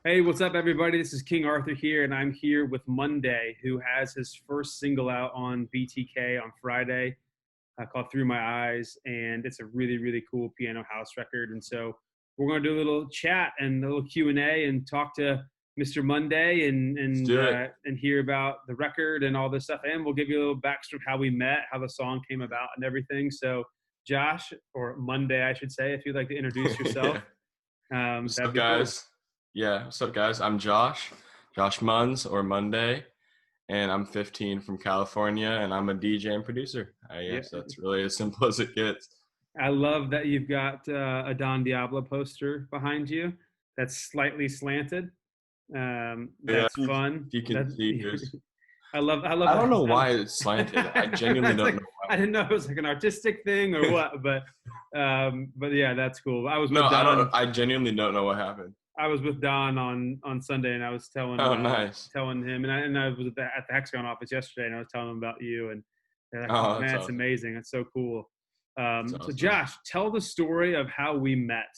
Hey, what's up, everybody? This is King Arthur here, and I'm here with Monday, who has his first single out on BTK on Friday, called "Through My Eyes," and it's a really, really cool piano house record. And so we're going to do a little chat and a little Q&A and talk to Mr. Monday and Let's and do it. uh, and hear about the record and all this stuff. And we'll give you a little backstory of how we met, how the song came about, and everything. So, Josh, or Monday, I should say, if you'd like to introduce yourself, Yeah. What's that'd up, be cool. guys? Yeah, what's up, guys? I'm Josh Munns or Monday, and I'm 15 from California, and I'm a DJ and producer. Yeah, Yes, that's really as simple as it gets. I love that you've got a Don Diablo poster behind you that's slightly slanted. Yeah, That's fun. if you can That see, there's. I love I don't that. know why it's slanted. I genuinely It's don't like know I didn't know if it was like an artistic thing or why. what, but yeah, that's cool. I was No, with I don't. Don. I genuinely don't know what happened. I was with Don on Sunday, and I was telling Oh, nice. telling him, and I was at the Hexagon office yesterday, and I was telling him about you, and they're like, "Oh Oh, that's man, it's awesome. amazing. It's so cool." That's So awesome. Josh, tell the story of how we met.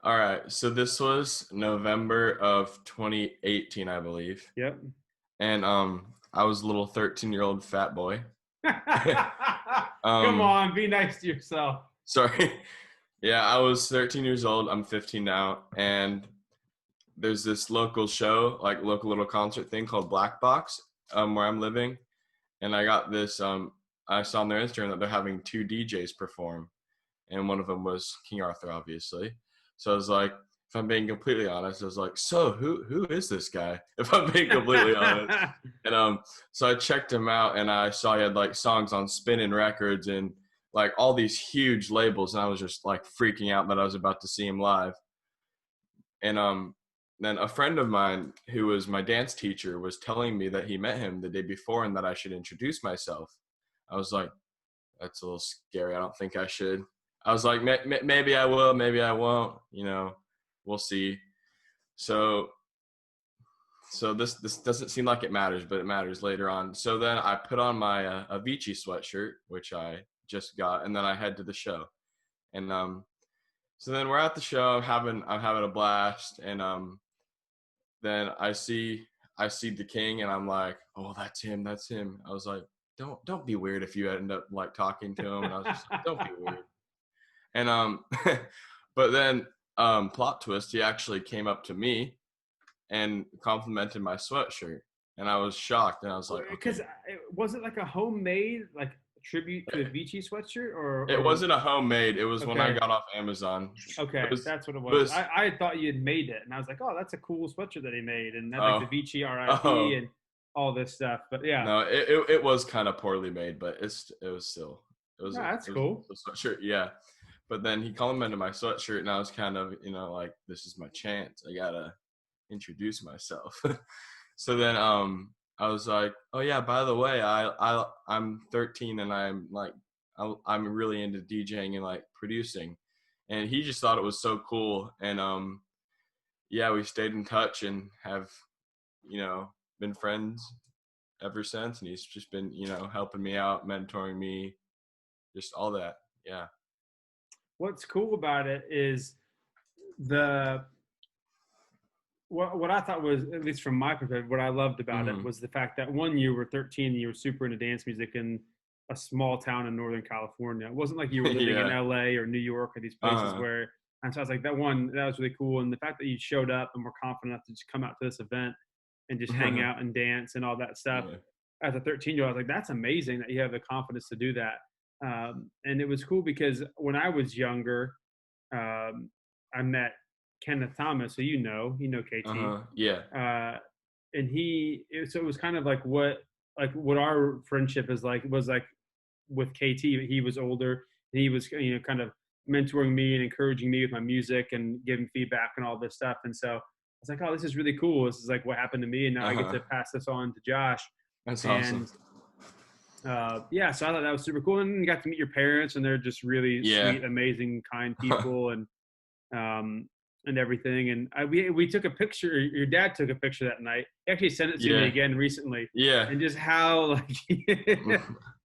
All right, so this was November of 2018, I believe, Yep. and I was a little 13-year-old fat boy. Come um, on, be nice to yourself. Sorry. Yeah, I was 13 years old. I'm 15 now, and there's this local show, like local little concert thing called Black Box, where I'm living, and I got this. I saw on their Instagram that they're having two DJs perform, and one of them was King Arthur, obviously. So I was like, if I'm being completely honest, I was like, so who is this guy? If I'm being completely honest, and so I checked him out, and I saw he had like songs on Spinning Records and like all these huge labels, and I was just like freaking out that I was about to see him live. And then a friend of mine who was my dance teacher was telling me that he met him the day before and that I should introduce myself. I was like, that's a little scary. I don't think I should. I was like, maybe I will, maybe I won't. We'll see. So this doesn't seem like it matters, but it matters later on. So then I put on my Avicii sweatshirt, which I just got, and then I head to the show. And so then we're at the show. I'm having a blast, and then I see the king, and I'm like, oh, that's him, that's him. I was like, don't be weird if you end up like talking to him. And I was just like, don't be weird. And but then plot twist, he actually came up to me and complimented my sweatshirt, and I was shocked, and I was like, Because okay. was it like a homemade like tribute to a Vici sweatshirt It or wasn't a homemade. It was when I okay. got off Amazon. It Okay, was that's what it it was. was I thought you had made it, and I was like, oh, that's a cool sweatshirt that he made, and that like the oh Vici RIP oh and all this stuff. But yeah, no, it was kind of poorly made, but it was still no, that's it was cool. a sweatshirt, yeah. But then he complimented my sweatshirt, and I was kind of like, this is my chance. I gotta introduce myself. So then I was like, oh yeah, by the way, I'm 13, and I'm like I'm really into DJing and like producing. And he just thought it was so cool. And yeah, we stayed in touch and have, been friends ever since. And he's just been, helping me out, mentoring me, just all that. Yeah. What's cool about it is the what I thought was, at least from my perspective, what I loved about it Hmm. was the fact that one, you were 13, and you were super into dance music in a small town in Northern California. It wasn't like you were living in Yeah. LA or New York or these places Uh-huh. where, and so I was like, that was really cool. And the fact that you showed up and were confident enough to just come out to this event and just hang out and dance and all that stuff. Yeah. As a 13-year-old, I was like, that's amazing that you have the confidence to do that. And it was cool because when I was younger, I met Kenneth Thomas, who you know KT, Uh-huh. Yeah. uh, and so it was kind of like what our friendship is like was like with KT. He was older, and he was kind of mentoring me and encouraging me with my music and giving feedback and all this stuff. And so I was like, oh, this is really cool. This is like what happened to me, and now I get Uh-huh. to pass this on to Josh. That's awesome. And yeah, so I thought that was super cool, and you got to meet your parents, and they're just really Yeah. sweet, amazing, kind people, um, and everything. And we took a picture. Your dad took a picture that night. He actually sent it to me Yeah. again recently, Yeah. and just how like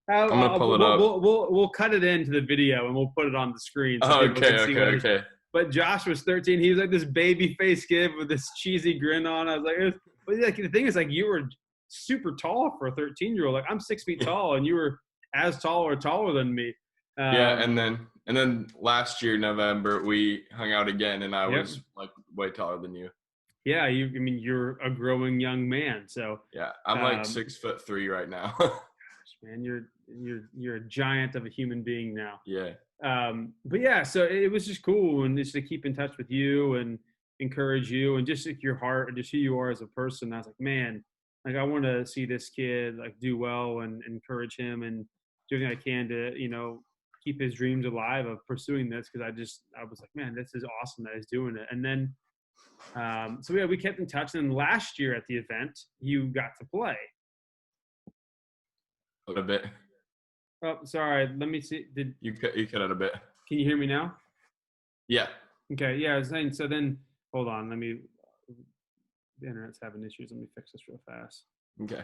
how I'm gonna pull it up. we'll cut it into the video and we'll put it on the screen so Oh, people okay, can see okay, what okay. But Josh was 13. He was like this baby face kid with this cheesy grin on. I was like, but like the thing is, like you were super tall for a 13-year-old. Like I'm 6 feet tall, and you were as tall or taller than me. Yeah, and then last year November we hung out again, and I Yep. was like way taller than you. Yeah, I mean, you're a growing young man, so Yeah, I'm like 6'3" right now. man, you're a giant of a human being now. Yeah. But yeah, so it was just cool, and just to keep in touch with you and encourage you, and just like your heart and just who you are as a person. I was like, man, like I want to see this kid like do well and encourage him and do everything I can to keep his dreams alive of pursuing this because I was like, man, this is awesome that he's doing it. And then so yeah, we kept in touch. And then last year at the event, you got to play. A little bit. Oh, sorry. Let me see. Did you cut out a bit? Can you hear me now? Yeah. Okay. Yeah, I was saying. So then, hold on. The internet's having issues. Let me fix this real fast. Okay.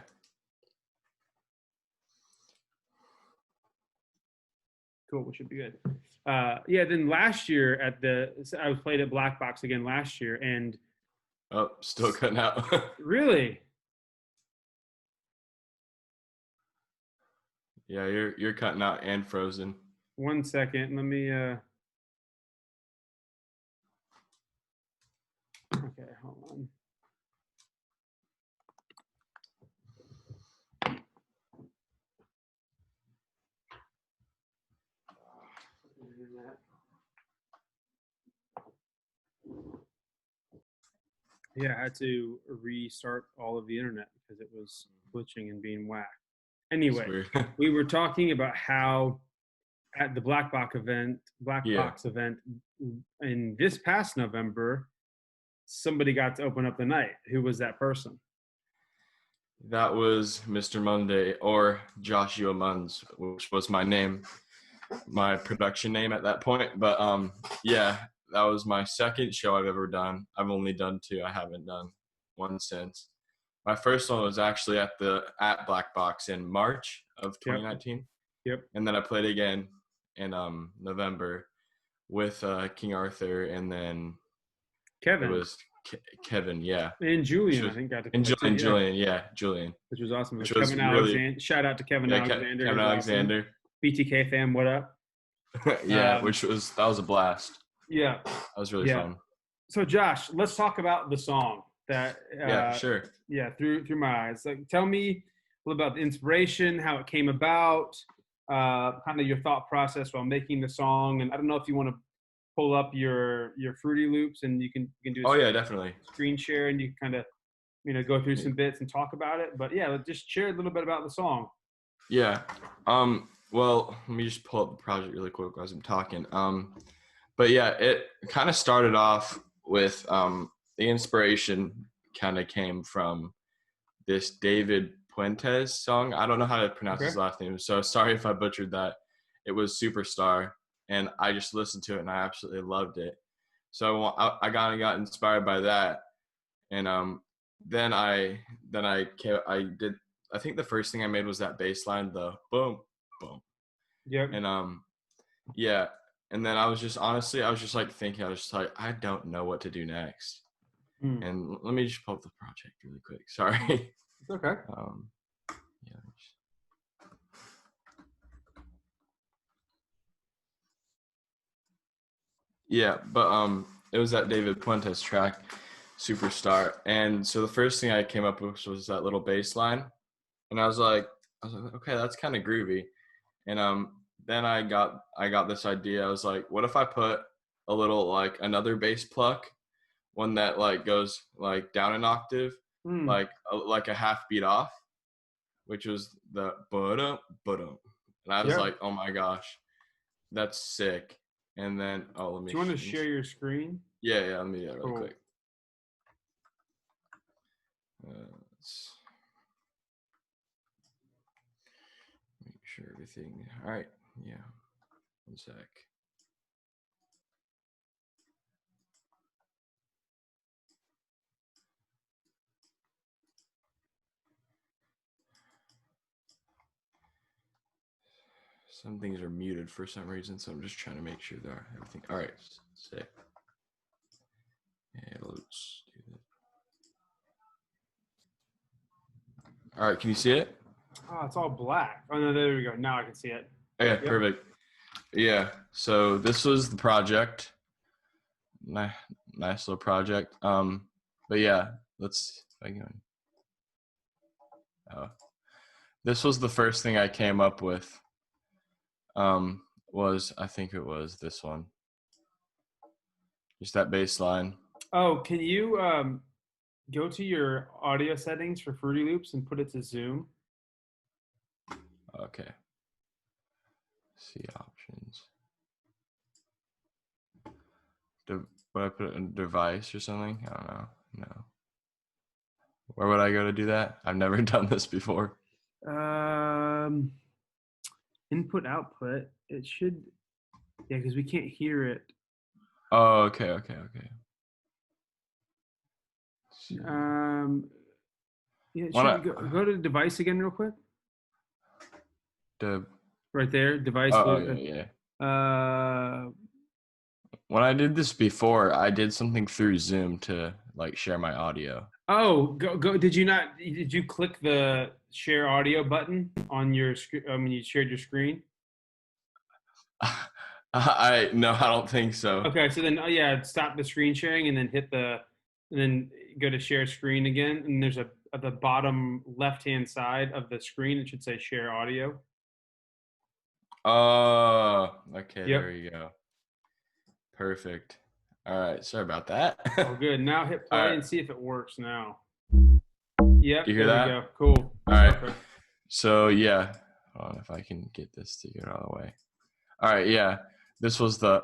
Cool. We should be good. Yeah. Then last year I was played at Black Box again last year, and still cutting out. Really? Yeah, you're cutting out and frozen. 1 second. Let me. Okay, hold on. Yeah, I had to restart all of the internet because it was glitching and being whacked. Anyway, we were talking about how at the Black Box event in this past November, somebody got to open up the night. Who was that person? That was Mr. Monday, or Joshua Munns, which was my name, my production name at that point. But yeah, that was my second show I've ever done. I've only done 2. I haven't done one since. My first one was actually at Black Box in March of 2019. Yep. And then I played again in November with King Arthur, and then Kevin. It was Kevin, yeah. And Julian, I think got to play and Julian. Which was awesome. Which was Kevin Alexander. Shout out to Kevin Alexander. Kevin Alexander. Awesome. BTK fam, what up? Yeah, that was a blast. Yeah. That was really fun. So Josh, let's talk about the song that yeah, sure. Yeah, through my eyes. Like tell me a little about the inspiration, how it came about, kind of your thought process while making the song. And I don't know if you want to pull up your Fruity Loops and you can do definitely screen share and you can kind of go through some bits and talk about it. But yeah, just share a little bit about the song. Yeah. Well, let me just pull up the project really quick as I'm talking. But yeah, it kind of started off with the inspiration kind of came from this David Puentes song. I don't know how to pronounce his last name, so sorry if I butchered that. It was Superstar, and I just listened to it and I absolutely loved it. So I kind of got inspired by that, and then I did. I think the first thing I made was that bass line, the boom, boom. Yep. And yeah. And then I was just like thinking, I don't know what to do next. And let me just pull up the project really quick. Sorry. It's okay. Yeah. Yeah, but it was that David Puentes track, Superstar. And so the first thing I came up with was that little bass line. And I was like, okay, that's kind of groovy. And then I got this idea. I was like, what if I put a little like another bass pluck, one that like goes like down an octave, like a half beat off, which was the ba-dum, ba-dum. And I was like, oh my gosh, that's sick. And then let me. Do you want to share your screen? Yeah, let me do that really quick. Let's make sure everything. All right. Yeah. 1 sec. Some things are muted for some reason, so I'm just trying to make sure they're everything. All right. Sick. Yeah, let's do that. All right, can you see it? Oh, it's all black. Oh no, there we go. Now I can see it. Okay, Yep. perfect. Yeah, so this was the project. Nice little project. But yeah, let's. Oh, this was the first thing I came up with. I think it was this one. Just that bass line. Oh, can you go to your audio settings for Fruity Loops and put it to Zoom? Okay. See options. Would I put it in device or something? I don't know. No. Where would I go to do that? I've never done this before. Input output. It should. Yeah, because we can't hear it. Oh, okay. Yeah, go to device again real quick. Right there, device. Oh, yeah. When I did this before, I did something through Zoom to like share my audio. Oh, go. Did you click the share audio button on your screen when you shared your screen? I don't think so. Okay, so then stop the screen sharing and then and then go to share screen again. And there's at the bottom left-hand side of the screen, it should say share audio. Oh, okay. Yep. There you go. Perfect. All right. Sorry about that. Oh, good. Now hit play and see if it works now. Yep. You hear that? We go. Cool. All right. Perfect. So yeah, hold on if I can get this to get all the way. All right. Yeah. This was the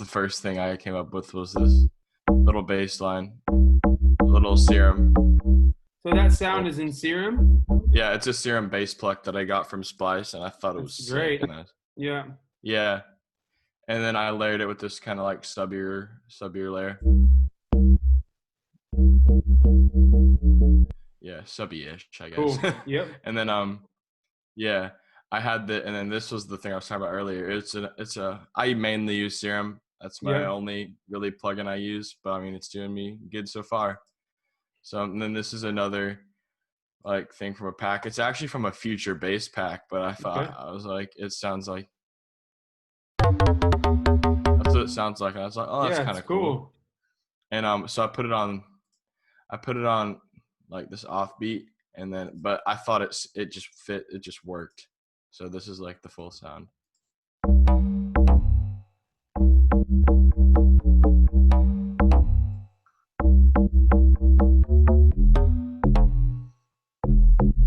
first thing I came up with was this little bass line, little Serum. So that sound is in Serum? Yeah, it's a Serum bass pluck that I got from Splice, and I thought it was great. Sick. Yeah. Yeah. And then I layered it with this kind of like subbier layer. Yeah, subby-ish, I guess. Cool. Yep. And then yeah, I had and then this was the thing I was talking about earlier. I mainly use Serum. That's my only really plugin I use, but I mean it's doing me good so far. So and then this is another like thing from a pack. It's actually from a Future bass pack, but I thought I was like, it sounds like that's what it sounds like. And I was like, oh, that's kind of cool. And so I put it on like this offbeat, and then but I thought it just fit, it just worked. So this is like the full sound.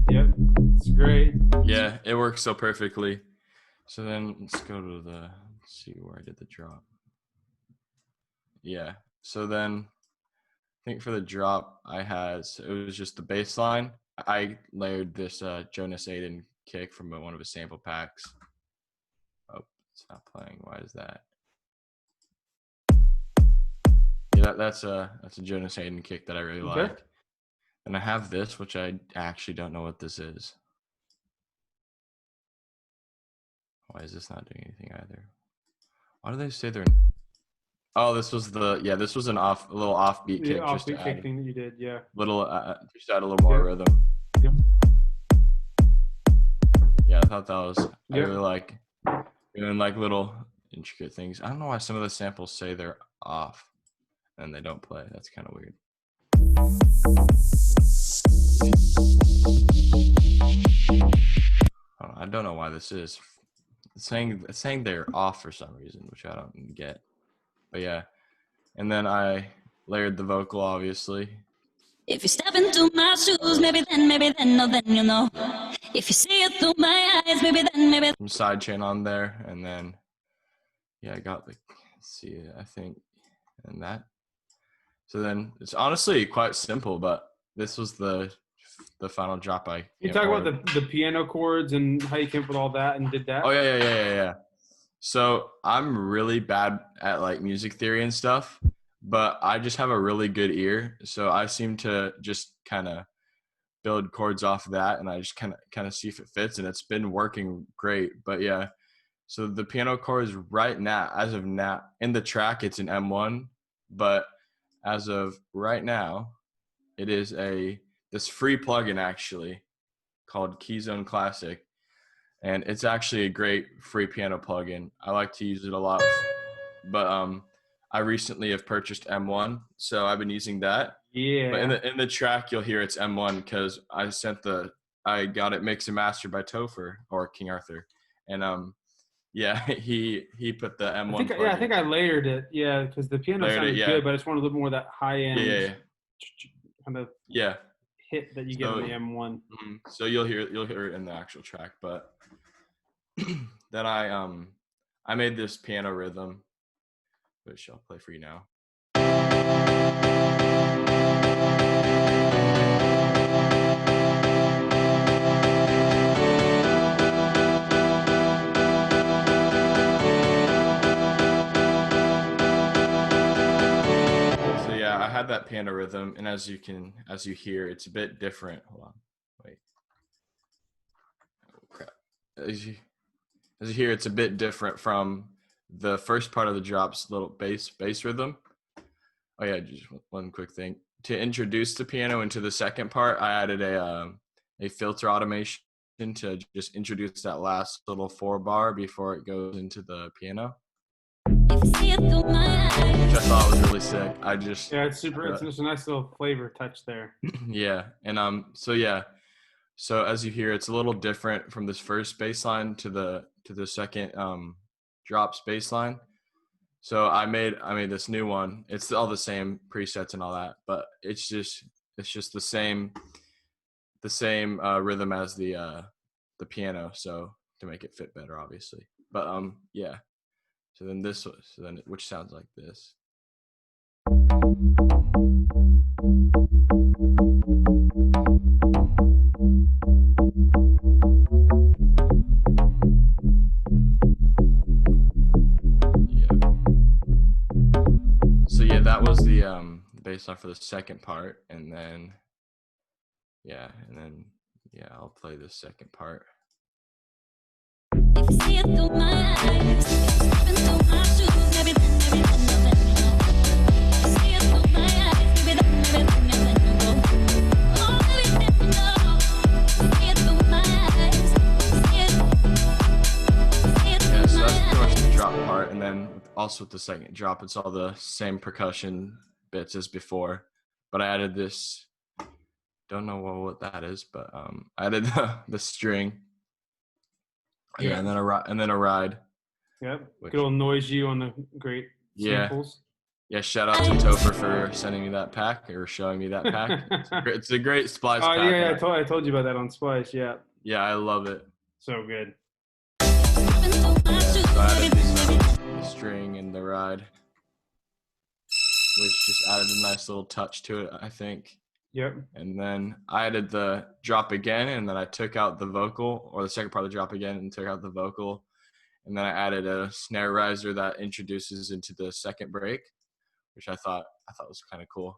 Yep, it's great. Yeah, it works so perfectly. So then let's go to let's see where I did the drop. Yeah, so then I think for the drop it was just the bass line. I layered this Jonas Aiden kick from one of his sample packs. Oh, it's not playing. Why is that? Yeah, that's a Jonas Aiden kick that I really like. And I have this, which I actually don't know what this is. Why is this not doing anything either? Why do they say they're? Oh, this was a little offbeat kick. Offbeat kick thing that you did, yeah. Just add a little more rhythm. Yep. Yeah, I thought that was. I really like doing like little intricate things. I don't know why some of the samples say they're off and they don't play. That's kind of weird. I don't know why this is. It's saying they're off for some reason, which I don't get. But yeah, and then I layered the vocal, obviously. If you step into my shoes, maybe then, no, then you know. If you see it through my eyes, maybe then. Some sidechain on there, and then yeah, I got I think, and that. So then it's honestly quite simple, but this was the final drop. You talk about the piano chords and how you came up with all that and did that? Oh yeah. So I'm really bad at like music theory and stuff, but I just have a really good ear. So I seem to just kind of build chords off of that, and I just kind of see if it fits, and it's been working great. But yeah, so the piano chords right now, as of now, in the track, it's an M1, but as of right now, it is this free plugin actually called Keyzone Classic, and it's actually a great free piano plugin. I like to use it a lot, but I recently have purchased M1, so I've been using that. Yeah. But in the track, you'll hear it's M1 because I got it mixed and mastered by Topher or King Arthur, and yeah, he put the M1 plugin. I think I layered it. Yeah, because the piano sounded good, but I just wanted a little more of that high end kind of hit that you get on the M1. So you'll hear it in the actual track, but then I made this piano rhythm, which I'll play for you now. So yeah, I had that piano rhythm, and as you hear, it's a bit different. Hold on, wait. Oh crap! As you hear, it's a bit different from the first part of the drop's little bass rhythm. Oh yeah, just one quick thing. To introduce the piano into the second part, I added a filter automation to just introduce that last little 4-bar before it goes into the piano, which I thought was really sick. It's super. It's just a nice little flavor touch there. Yeah, and so as you hear, it's a little different from this first bass line to the second drops bass line. So I made this new one. It's all the same presets and all that, but it's just the same rhythm as the piano. So to make it fit better, obviously. But yeah. So then which sounds like this. So yeah, that was the bass line for the second part, and then I'll play the second part. And then also with the second drop, it's all the same percussion bits as before, but I added this, don't know what that is, but I added the string. Yeah, and then a ride. Yep. Good old noise you on the great samples. Yeah, shout out to Topher for sending me that pack or showing me that pack. It's a great Splice pack. Oh yeah, I told you about that on Splice. Yeah. Yeah, I love it. So good. So I added the string and the ride, which just added a nice little touch to it, I think. Yep. And then I added the drop again, and then I took out the vocal, or the second part of the drop again, and took out the vocal. And then I added a snare riser that introduces into the second break, which I thought was kind of cool.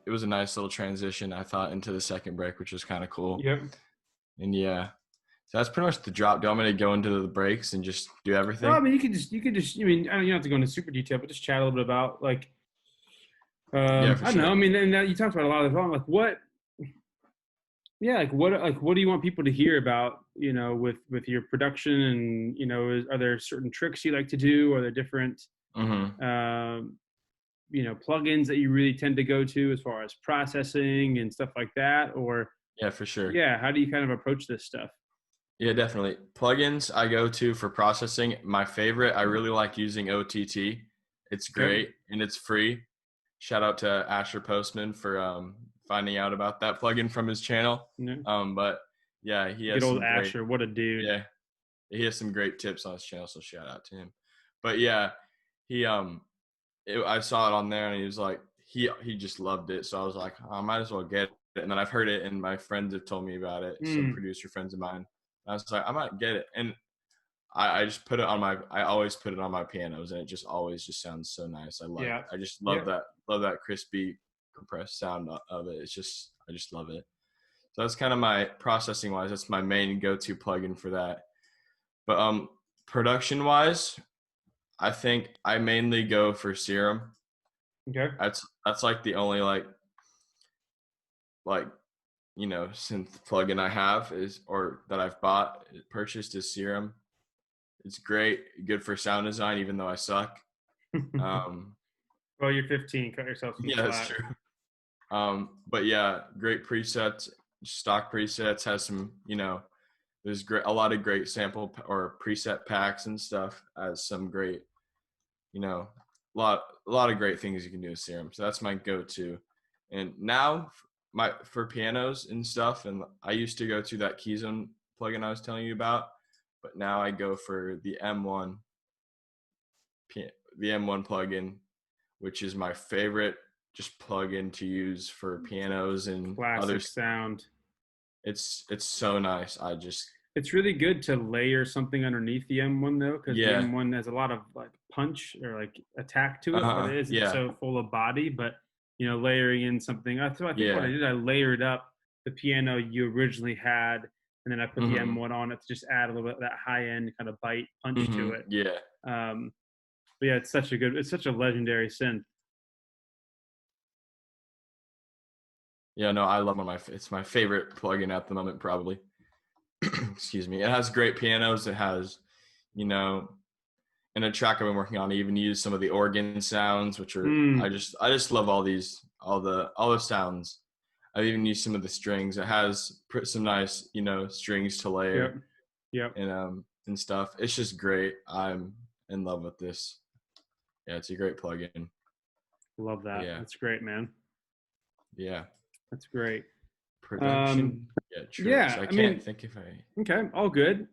It was a nice little transition, I thought, into the second break, which was kind of cool. Yep. And yeah, so that's pretty much the drop. Do you want me to go into the breaks and just do everything? No, I mean, you could just. I mean, you don't have to go into super detail, but just chat a little bit about like. I don't know. I mean, and you talked about a lot of the like what. Yeah, like what do you want people to hear about? You know, with your production, and you know, are there certain tricks you like to do? Are there different, you know, plugins that you really tend to go to as far as processing and stuff like that? Or yeah, for sure. Yeah, how do you kind of approach this stuff? Yeah, definitely. Plugins I go to for processing. My favorite, I really like using OTT. It's great and it's free. Shout out to Asher Postman for finding out about that plugin from his channel. Yeah. But yeah, he has good old Asher, what a dude. Yeah, he has some great tips on his channel, so shout out to him. But yeah, I saw it on there and he was like, he just loved it. So I was like, I might as well get it. And then I've heard it and my friends have told me about it. Some producer friends of mine. I was like, I might get it. And I just put it on I always put it on my pianos and it just always just sounds so nice. I just love that crispy compressed sound of it. I just love it. So that's kind of my processing wise. That's my main go-to plugin for that. But production wise, I think I mainly go for Serum. Okay. That's like the only like synth plugin I have or that I've purchased is Serum. It's great, good for sound design, even though I suck. Well, you're 15. Cut yourself some Yeah, that's slack. true. But yeah, great presets, stock presets, has some, there's a lot of great sample or preset packs and stuff, as some great, a lot of great things you can do with Serum. So that's my go-to. And now for pianos and stuff, and I used to go to that Keyzone plugin I was telling you about, but now I go for the M1 plugin, which is my favorite just plugin to use for pianos and Classic sound. It's so nice. It's really good to layer something underneath the M1 though, because the M1 has a lot of like punch or like attack to it, but it isn't so full of body. But layering in something. So I think what I did, I layered up the piano you originally had, and then I put the M1 on it to just add a little bit of that high end kind of bite punch to it. Yeah. But yeah, it's such a legendary synth. Yeah, no, I love it's my favorite plugin at the moment, probably. Excuse me. It has great pianos. It has, in a track I've been working on, I even use some of the organ sounds, which are I just love all the sounds. I've even used some of the strings. It has some nice, strings to layer. Yep. And stuff. It's just great. I'm in love with this. Yeah, it's a great plugin. Love that. Yeah. That's great, man. Yeah. That's great. Production. True. Yeah. So I can't think if I. Okay. All good.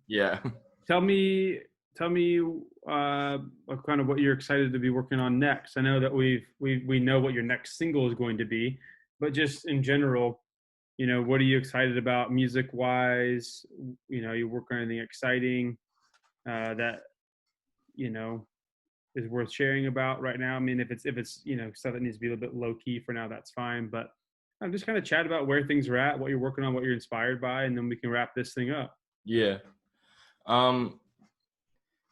Yeah. Tell me, kind of what you're excited to be working on next. I know that we know what your next single is going to be, but just in general, what are you excited about music wise? You work on anything exciting that is worth sharing about right now? I mean, if it's stuff that needs to be a little bit low key for now, that's fine. But I'm just kind of chat about where things are at, what you're working on, what you're inspired by, and then we can wrap this thing up. Yeah.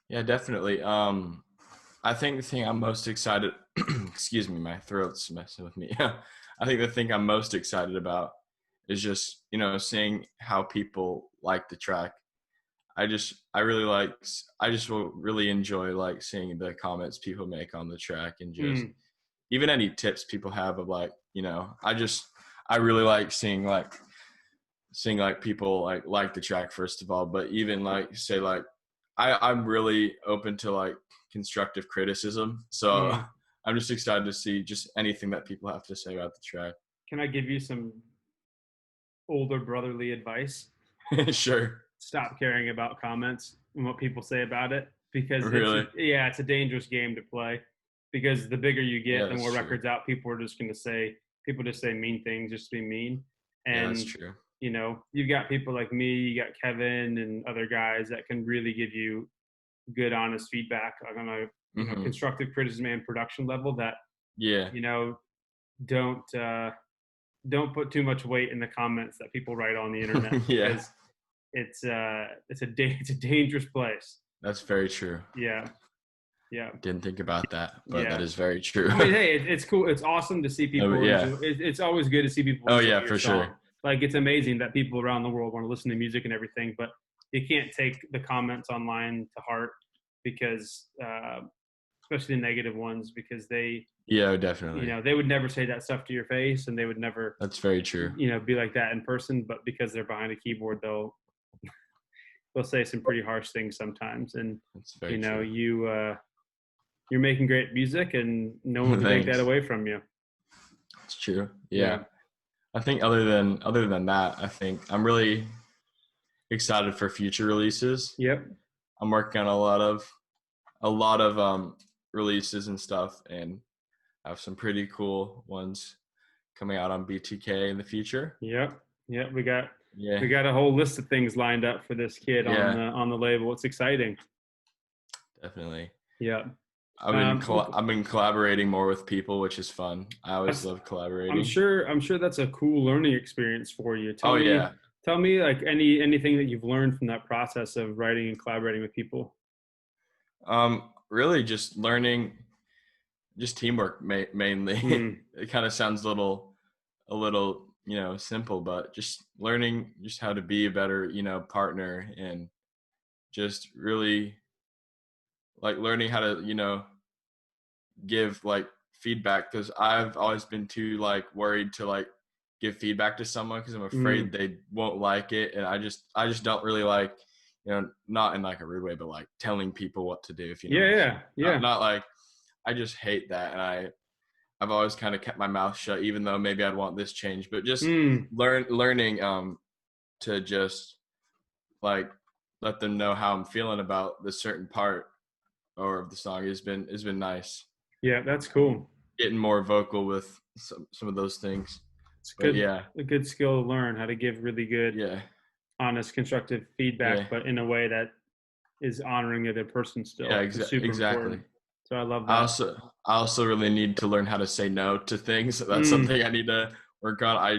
Yeah, definitely. I think the thing I'm most excited, excuse me, my throat's messing with me. I think the thing I'm most excited about is just, seeing how people like the track. I just will really enjoy like seeing the comments people make on the track, and just even any tips people have of like, I really like seeing people like the track, first of all, but even like say like I'm really open to like constructive criticism. So I'm just excited to see just anything that people have to say about the track. Can I give you some older brotherly advice? Sure. Stop caring about comments and what people say about it, because really? It's a dangerous game to play, because the bigger you get, the more records out, people just say mean things just to be mean. And that's true. You've got people like me, you got Kevin and other guys that can really give you good, honest feedback on a constructive criticism and production level that, don't put too much weight in the comments that people write on the internet. Because it's a dangerous place. That's very true. Yeah. Didn't think about that, but that is very true. I mean, hey, it's cool. It's awesome to see people. It's always good to see people. Oh yeah, for sure. Like, it's amazing that people around the world want to listen to music and everything, but you can't take the comments online to heart, because especially the negative ones, because they definitely, they would never say that stuff to your face, and they would never, that's very true, be like that in person, but because they're behind a keyboard, they'll say some pretty harsh things sometimes. And true. You're making great music, and no one can take that away from you. It's true. Yeah. I think other than that, I think I'm really excited for future releases. Yep. I'm working on a lot of releases and stuff, and I have some pretty cool ones coming out on BTK in the future. Yep. We got a whole list of things lined up for this kid on the label. It's exciting. Definitely. Yeah. Okay. I've been collaborating more with people, which is fun. I always That's, love collaborating. I'm sure that's a cool learning experience for you. Oh yeah. Tell me like anything that you've learned from that process of writing and collaborating with people. Really just learning, just teamwork mainly. Mm, It kind of sounds a little, simple, but just learning just how to be a better, partner, and just really like learning how to, give like feedback, because I've always been too like worried to like give feedback to someone because I'm mm. afraid they won't like it, and I just don't really like, not in like a rude way, but like telling people what to do, if you know what Yeah, I'm yeah, saying. Not yeah. not like, I just hate that, and I've always kind of kept my mouth shut, even though maybe I'd want this change, but just Mm. learning to just like let them know how I'm feeling about this certain part or of the song has been nice. Yeah, that's um, cool. Getting more vocal with some of those things. It's But yeah, a good skill to learn how to give really good, yeah, honest, constructive feedback, yeah, but in a way that is honoring the other person yeah, still. It's super exactly. important. So I love I that. also I also really need to learn how to say no to things. That's Mm. something I need to work on. I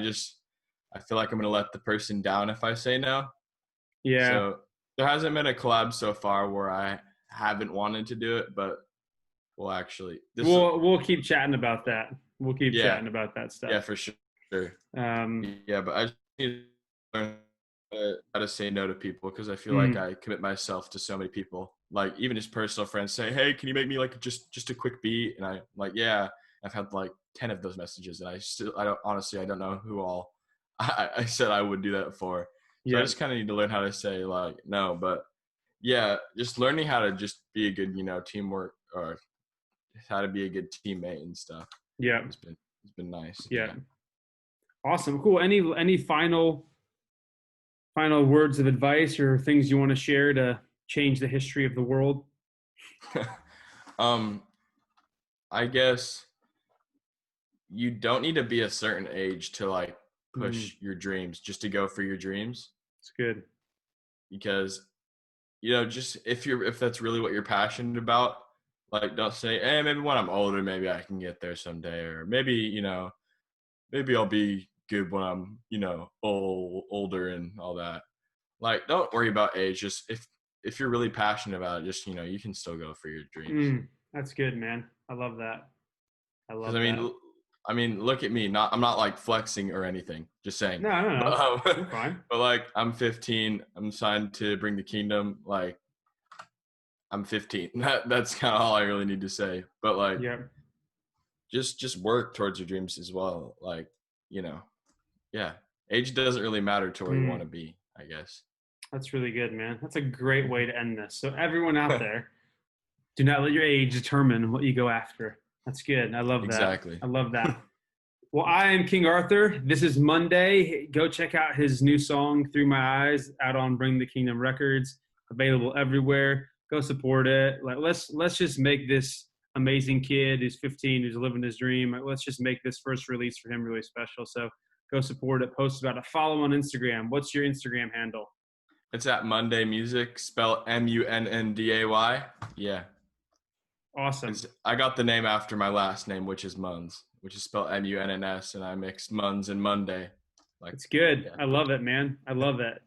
feel like I'm gonna let the person down if I say no. Yeah. So there hasn't been a collab so far where I haven't wanted to do it, but well, actually, We'll keep chatting about that. We'll keep yeah, chatting about that yeah, stuff. for sure. Um, Yeah, but I just need to learn how to say no to people, because I feel like mm, I commit myself to so many people. Like even just personal friends say, "Hey, can you make me like just a quick beat?" And I'm like, "Yeah." I've had like 10 of those messages, and I don't honestly I don't know who all I said I would do that for. So I yeah, just kind of need to learn how to say like no, but yeah, just learning how to just be a good teamwork, or how to be a good teammate and stuff. yeah, It's been nice. yeah. Yeah. Awesome, cool. Any final words of advice or things you want to share to change the history of the world? um, I guess you don't need to be a certain age to like Mm, push your dreams, just to go for your dreams, it's good. because just if that's really what you're passionate about, like don't say, "Hey, maybe when I'm older, maybe I can get there someday," or maybe I'll be good when I'm older and all that. Like, don't worry about age. Just if you're really passionate about it, just you can still go for your dreams. That's good, man. I love that. I Because love that. I mean, look at me. I'm not like flexing or anything. Just saying. No, no, But, no. You're fine. but like, I'm 15. I'm signed to bring the kingdom. Like, I'm 15. That's kind of all I really need to say. But like, Yeah. just work towards your dreams as well. Like, yeah. Age doesn't really matter to where you want to Mm, be, I guess. that's really good, man. That's a great way to end this. So everyone out there, do not let your age determine what you go after. That's good. I love that. Exactly. I love that. Well, I am King Arthur. This is Monday. Go check out his new song, Through My Eyes, out on Bring the Kingdom Records, available everywhere. Go support it. Like let's just make this amazing kid who's 15, who's living his dream. Like, let's just make this first release for him really special. So go support it. Post about it. Follow on Instagram. What's your Instagram handle? It's at Monday Music, spelled Munnday. Yeah. Awesome. I got the name after my last name, which is Munns, which is spelled Munns, and I mixed Munns and Monday. Like, It's good. yeah. I love it, man. I love it.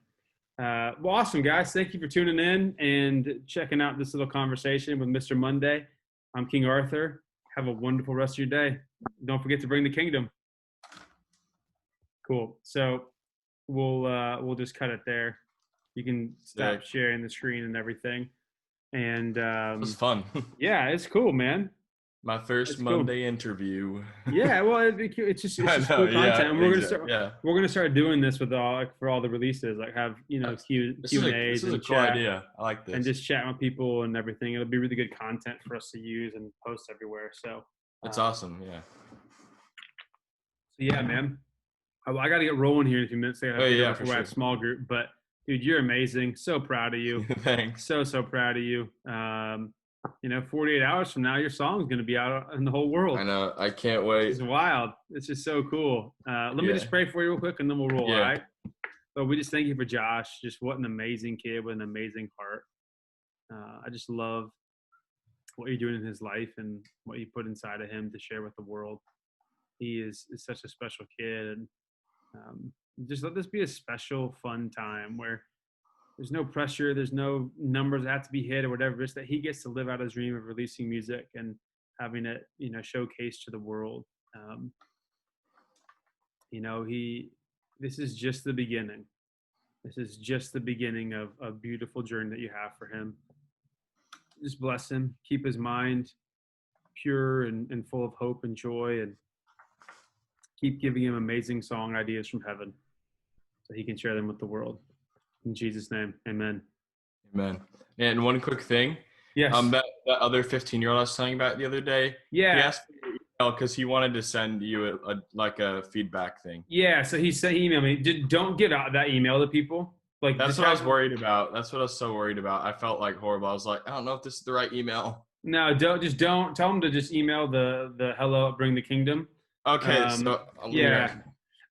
Well, awesome, guys. Thank you for tuning in and checking out this little conversation with Mr. Monday. I'm King Arthur. Have a wonderful rest of your day. Don't forget to bring the kingdom. Cool. So we'll just cut it there. You can stop Sick. sharing the screen and everything. And It was fun. yeah, it's cool, man. My first It's cool. Monday interview. Yeah, well, it's I just know. cool Yeah. content, and Exactly. Yeah. we're gonna start doing this with all like, for all the releases, like have This Q is and this A's is a and cool chat idea. I like and this. just chat with people and everything. It'll be really good content for us to use and post everywhere. So, That's uh, awesome. Yeah. so yeah, man. I got to get rolling here in a few minutes. I Oh have to go yeah, for before I have sure. small group. But dude, you're amazing. So proud of you. Thanks. So proud of you. 48 hours from now, your song's going to be out in the whole I world. know. I can't This wait. is wild. It's just so cool. Let me Yeah. just pray for you real quick, and then we'll roll. All Yeah. right. But we just thank you for Josh. Just what an amazing kid with an amazing heart. I just love what you're doing in his life and what you put inside of him to share with the world. He is such a special kid, and just let this be a special, fun time where there's no pressure, there's no numbers that have to be hit or whatever. Just that he gets to live out his dream of releasing music and having it, showcased to the world. Um, this is just the beginning. This is just the beginning of a beautiful journey that you have for him. Just bless him, keep his mind pure and full of hope and joy, and keep giving him amazing song ideas from heaven so he can share them with the world. In Jesus' name, amen. Amen. And one quick thing. Yes. That other 15-year-old I was telling you about the other day. Yeah. He asked me because he wanted to send you a feedback thing. Yeah. So he emailed me. Don't give out that email to people. Like, that's what I was worried about. That's what I was so worried about. I felt like horrible. I was like, I don't know if this is the right email. No, don't tell them to just email the hello at Bring the Kingdom. Okay. So yeah.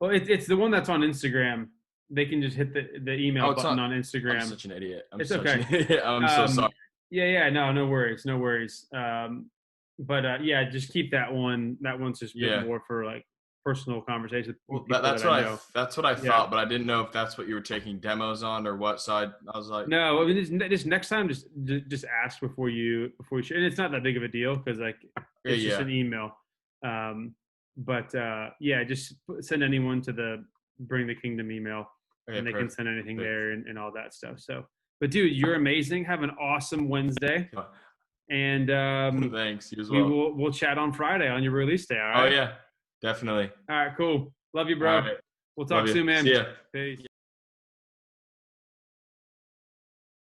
Well, it's the one that's on Instagram. They can just hit the email button on Instagram. I'm such an idiot. It's okay. I'm so sorry. Yeah. No worries. No worries. Yeah, just keep that one. That one's just more for like personal conversation. Well, that's what I thought, but I didn't know if that's what you were taking demos on or what side. I was like, no. I mean, this next time, just ask before you share. And it's not that big of a deal because like it's just an email. Just send anyone to the Bring the Kingdom email, and they can send anything there and all that stuff. So, but dude, you're amazing. Have an awesome Wednesday. And thanks. You as well. We'll chat on Friday on your release day. All right. Oh yeah, definitely. All right, cool. Love you, bro. Right. We'll talk soon, man. See ya. Peace.